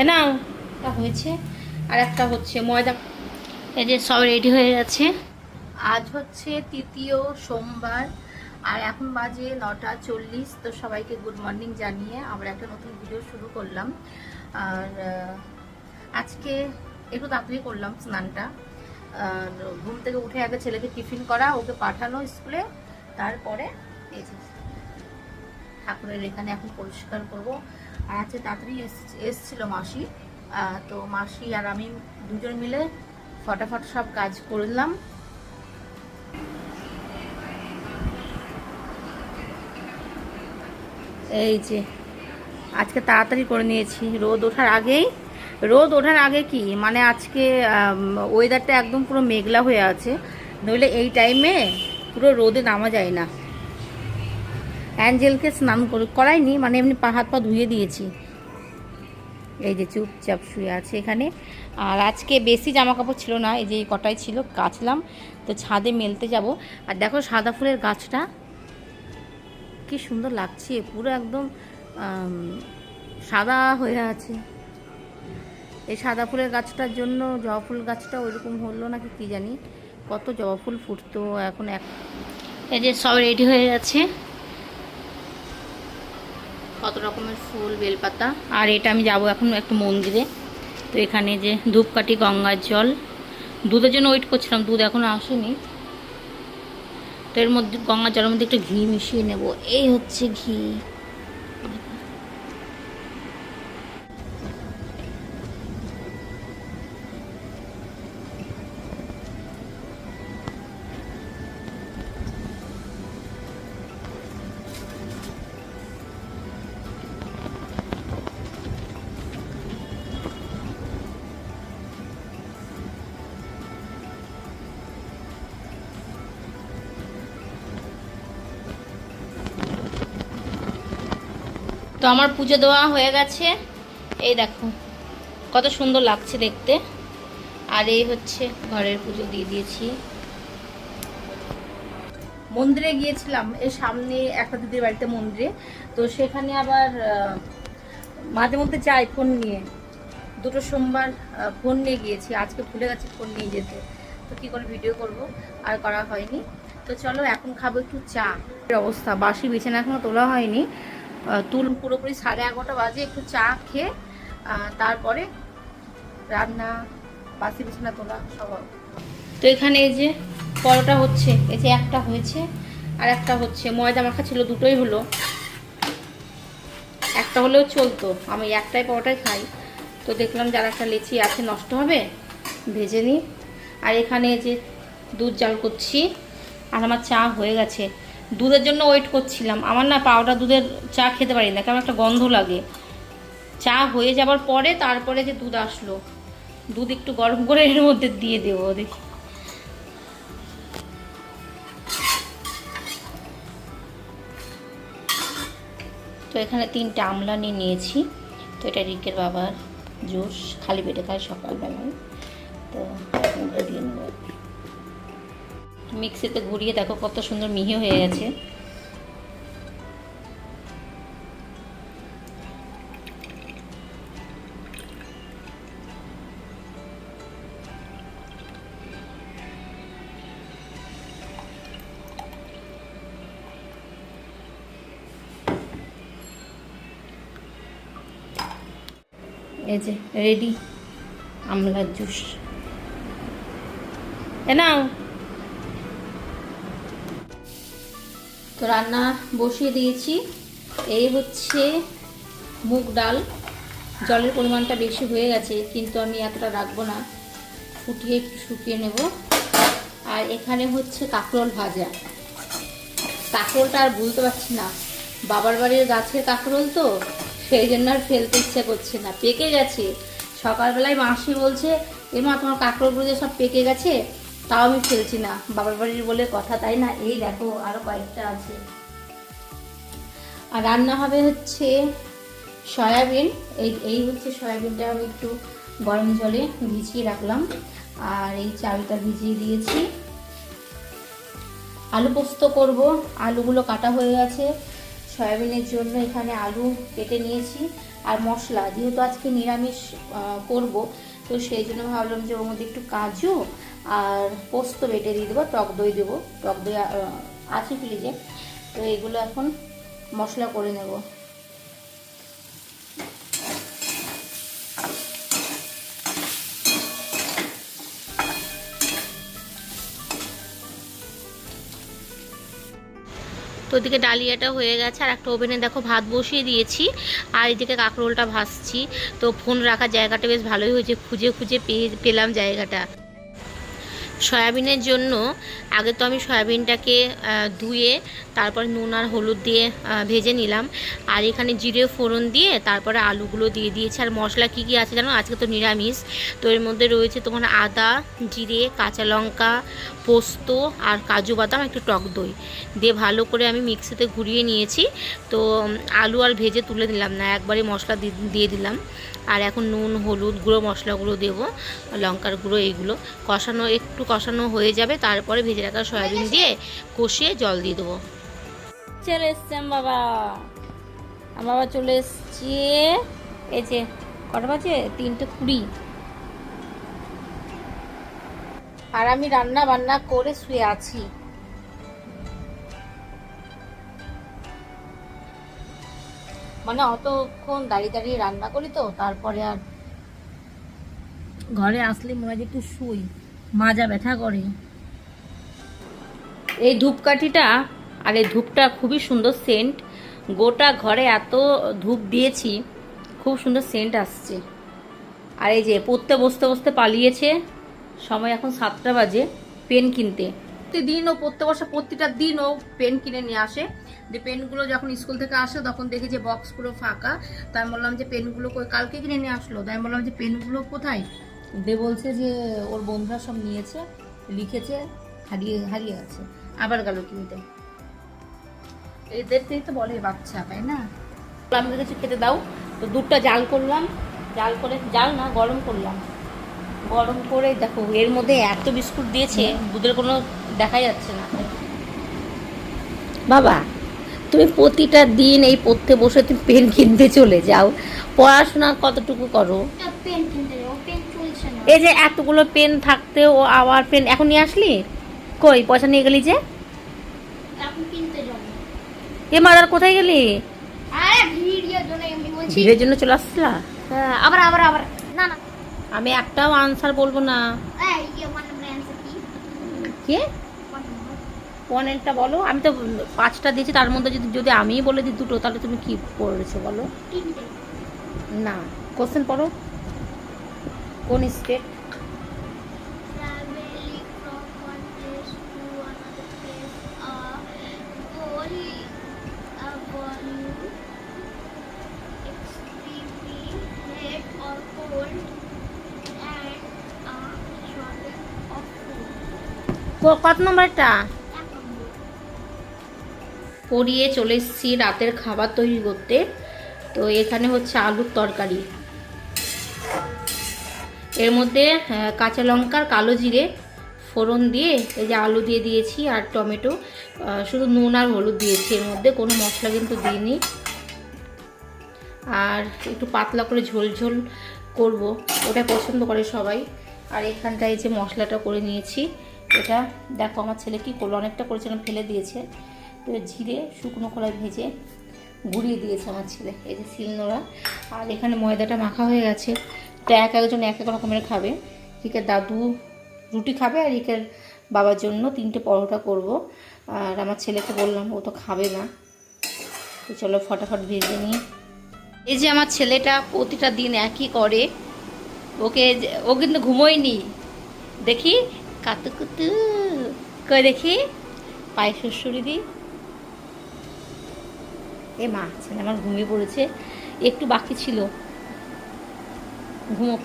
নাও, একটা হয়েছে আর একটা হচ্ছে ময়দা। এই যে সব রেডি হয়ে গেছে। আজ হচ্ছে তৃতীয় সোমবার আর এখন বাজে 9:40। তো সবাইকে গুড মর্নিং জানিয়ে আমরা একটা নতুন ভিডিও শুরু করলাম। আর আজকে একটু তাড়াতাড়ি করলাম স্নানটা। ঘুম থেকে উঠে আগে ছেলেকে টিফিন করা, ওকে পাঠানো স্কুলে, তারপরে এই যে ঠাকুরের এখানে এখন পরিষ্কার করব। আর আজকে তাড়াতাড়ি এসছিল মাসি, তো মাসি আর আমি দুজন মিলে ফটাফট সব কাজ করলাম। এই যে আজকে তাড়াতাড়ি করে নিয়েছি রোদ ওঠার আগে কি মানে আজকে ওয়েদারটা একদম পুরো মেঘলা হয়ে আছে, নইলে এই টাইমে পুরো রোদে নামা যায় না। অ্যাঞ্জেলকে স্নান করাইনি, মানে এমনি হাত পা ধুয়ে দিয়েছি। এই যে চুপচাপ শুয়ে আছে এখানে। আর আজকে বেশি জামা কাপড় ছিল না, এই যে এই কটাই ছিল, কাচলাম। তো ছাদে মেলতে যাব। আর দেখো সাদা ফুলের গাছটা কি সুন্দর লাগছে, পুরো একদম সাদা হয়ে আছে। এই সাদা ফুলের গাছটার জন্য জবা ফুল গাছটা ওইরকম হলো নাকি কি জানি, কত জবা ফুল ফুটতো এখন এই যে সব রেডি হয়ে গেছে, কত রকমের ফুল, বেলপাতা। আর এটা আমি যাব এখন একটু মন্দিরে। তো এখানে যে ধূপকাঠি, গঙ্গার জল, দুধের জন্য ওয়েট করছিলাম, দুধ এখনো আসেনি। তো এর মধ্যে গঙ্গার জলের মধ্যে একটু ঘি মিশিয়ে নেব। এই হচ্ছে ঘি। তো আমার পুজো দেওয়া হয়ে গেছে, এই দেখো কত সুন্দর লাগছে দেখতে। আর এই হচ্ছে ঘরের পুজো দিয়ে দিয়েছি। মন্দিরে গিয়েছিলাম এর সামনে একটা দিদির বাড়িতে মন্দিরে, তো সেখানে আবার মাঝে মধ্যে যাই ফোন নিয়ে। দুটো সোমবার ফোন নিয়ে গিয়েছি, আজকে ভুলে গেছি ফোন নিয়ে যেতে, তো কী করে ভিডিও করব, আর করা হয়নি। তো চলো এখন খাবো একটু চা। অবস্থা বাসি বিছানা এখনো তোলা হয়নি, পুরোপুরি 11:30 বাজে। একটু চা খেয়ে তারপরে রান্না, বাসি বিছানা তোলা সব। তো এখানে এই যে পরোটা হচ্ছে, এই যে একটা হয়েছে আর একটা হচ্ছে, ময়দা মাখা ছিল, দুটোই হলো। একটা হলেও চলতো, আমি একটাই পরোটাই খাই। তো দেখলাম যারা একটা লেচি আছে নষ্ট হবে, ভেজে নিই। আর এখানে যে দুধ জাল করছি, আর আমার চা হয়ে গেছে। দুধের জন্য ওয়েট করছিলাম, আমার না পাউডার দুধের চা খেতে পারি না, কেমন একটা গন্ধ লাগে। চা হয়ে যাবার পরে তারপরে যে দুধ আসলো, দুধ একটু গরম করে এর মধ্যে দিয়ে দেবো, দেখি। তো এখানে 3টে আমলা নিয়ে নিয়েছি। তো এটা রিকের বাবার জুস, খালি পেটে খায় সকালবেলায়। তো দিয়ে নেব, মিক্সিতে ঘুরিয়ে দেখো কত সুন্দর মিহি হয়ে গেছে। এই যে রেডি আমলার জুস। নাও, তো রান্না বসিয়ে দিয়েছি। এই হচ্ছে মুগ ডাল, জলের পরিমাণটা বেশি হয়ে গেছে, কিন্তু আমি এতটা রাখবো না, ফুটিয়ে একটু শুকিয়ে নেব। আর এখানে হচ্ছে কাঁকরোল ভাজা। কাঁকরোলটা আর বুঝতে পারছি না, বাবার বাড়ির গাছের কাঁকরোল তো, সেই জন্য আর ফেলতে ইচ্ছা করছে না, পেকে গেছে। সকালবেলায় মাসি বলছে, এমা তোমার কাঁকরোলগুলো যে সব পেকে গেছে, তাও আমি ফেলছি না, বাবার বাড়ির বলে কথা, তাই না। এই দেখো আরও কয়েকটা আছে। আর রান্না হবে হচ্ছে সয়াবিন। এই হচ্ছে সয়াবিনটা আমি একটু গরম জলে ভিজিয়ে রাখলাম, আর এই চালটা ভিজিয়ে দিয়েছি। আলু পোস্ত করব, আলুগুলো কাটা হয়ে গেছে, সয়াবিনের জন্য এখানে আলু কেটে নিয়েছি। আর মশলা, যেহেতু আজকে নিরামিষ করব, তো সেই জন্য ভাবলাম যে ওর মধ্যে একটু কাজু আর পোস্ত বেটে দিয়ে দেবো, টক দই দেবো, টক দই আছে ফ্রিজে। তো এগুলো এখন মশলা করে নেব। তো ওদিকে ডালিয়াটা হয়ে গেছে, আর একটা ওভেনে দেখো ভাত বসিয়ে দিয়েছি, আর এদিকে কাঁকরোলটা ভাজছি। তো ফোন রাখার জায়গাটা বেশ ভালোই হয়েছে, খুঁজে খুঁজে পেলাম জায়গাটা। সয়াবিনের জন্য আগে তো আমি সয়াবিনটাকে ধুয়ে তারপর নুন আর হলুদ দিয়ে ভেজে নিলাম। আর এখানে জিরে ফোড়ন দিয়ে তারপরে আলুগুলো দিয়ে দিয়েছি। আর মশলা কী কী আছে জানো, আজকে তো নিরামিষ, তো এর মধ্যে রয়েছে তোমার আদা, জিরে, কাঁচা লঙ্কা, পোস্ত আর কাজু বাদাম, একটু টক দই দিয়ে ভালো করে আমি মিক্সিতে ঘুরিয়ে নিয়েছি। তো আলু আর ভেজে তুলে দিলাম না, একবারে মশলা দিয়ে দিলাম। আর এখন নুন, হলুদ, গুঁড়ো মশলাগুলো দেবো, লঙ্কার গুঁড়ো, এইগুলো একটু কষানো হয়ে যাবে, তারপরে ভেজে রাখা সয়াবিন দিয়ে কষিয়ে জল দিয়ে দেবো। চলে এসছে বাবা চলে এসছে। এই যে কটা বাজে, 3:20। আর আমি রান্না বান্না করে শুয়ে আছি। মানে অতক্ষণ দাঁড়িয়ে দাঁড়িয়ে রান্না করি, তো তারপরে আর ঘরে আসলে মনে হয় একটু শুই, মাজা ব্যথা করে। এই ধূপকাঠিটা আর এই ধূপটা খুবই সুন্দর সেন্ট, গোটা ঘরে এত ধূপ দিয়েছি, খুব সুন্দর সেন্ট আসছে। আর এই যে পড়তে বসতে বসতে পালিয়েছে, সময় এখন 7টা বাজে পেন কিনতে। প্রতিদিন ও পড়তে বসে, প্রতিটা দিন ও পেন কিনে নিয়ে আসে। যে পেনগুলো যখন স্কুল থেকে আসে তখন দেখি যে বক্স পুরো ফাঁকা। তাই আমি বললাম যে পেনগুলো কালকে কিনে নিয়ে আসলো, তাই আমি বললাম যে পেনগুলো কোথায়, দে বলছে যে ওর বন্ধুরা সব নিয়েছে, লিখেছে, হারিয়ে গেছে, আবার গেল কিনতে। এদের থেকে তো বলে বাচ্চা, তাই না? আমাদের কিছু খেতে দাও। তো দুধটা জাল করলাম, গরম করলাম। গরম করে দেখো এর মধ্যে এত বিস্কুট দিয়েছে, দুধের কোনো দেখা যাচ্ছে না। বাবা তুমি প্রতিটা দিন এই পড়তে বসে তুমি পেন কিনতে চলে যাও, পড়াশোনা কতটুকু করো? এই যে এতগুলো পেন থাকতে ও আবার পেন এখন নিয়ে আসলি, কই পয়সা নিয়ে গেলি যে? এ মাদার কোথায় গেলি? ভিড়ের জন্য চলে আসছিলা? আবার আবার আবার না না, আমি একটাও আনসার বলবো না। কে পনেরটা বলো? আমি তো 5টা দিয়েছি, তার মধ্যে যদি আমি বলে দিই 2টো, তাহলে তুমি কি পড়েছো বলো? না, কোশ্চেন পড়ো। কোন স্টেট? কত নম্বরটা? পড়িয়ে চলে এসেছি রাতের খাবার তৈরি করতে। তো এখানে হচ্ছে আলুর তরকারি, এর মধ্যে কাঁচা লঙ্কার কালো জিরে ফোড়ন দিয়ে এই যে আলু দিয়ে দিয়েছি, আর টমেটো, শুধু নুন আর হলুদ দিয়েছি, এর মধ্যে কোনো মশলা কিন্তু দিইনি। আর একটু পাতলা করে ঝোল ঝোল করব, ওটা পছন্দ করে সবাই। আর এখানটায় যে মশলাটা করে নিয়েছি, এটা দেখো আমার ছেলে কি করলো, অনেকটা করেছিলাম ফেলে দিয়েছে। তো জিরে শুকনো কড়াই ভেজে গুঁড়িয়ে দিয়েছে আমার ছেলে, এই যে শিলনোড়া। আর এখানে ময়দাটা মাখা হয়ে গেছে। তো একজন এক এক রকমের খাবে। ইকের দাদু রুটি খাবে, আর ইকের বাবার জন্য 3টে পরোটা করব। আর আমার ছেলেকে বললাম, ও তো খাবে না। তো চলো ফটাফট ভেজে নিই। এই যে আমার ছেলেটা প্রতিটা দিন একই করে, ও কিন্তু ঘুমোয়নি, দেখি কাতু কুতু কই দেখি, পায়ে শ্বশুরি দি। এ মা, ছেলে আমার ঘুমিয়ে পড়েছে, একটু বাকি ছিল, ঘুমোক।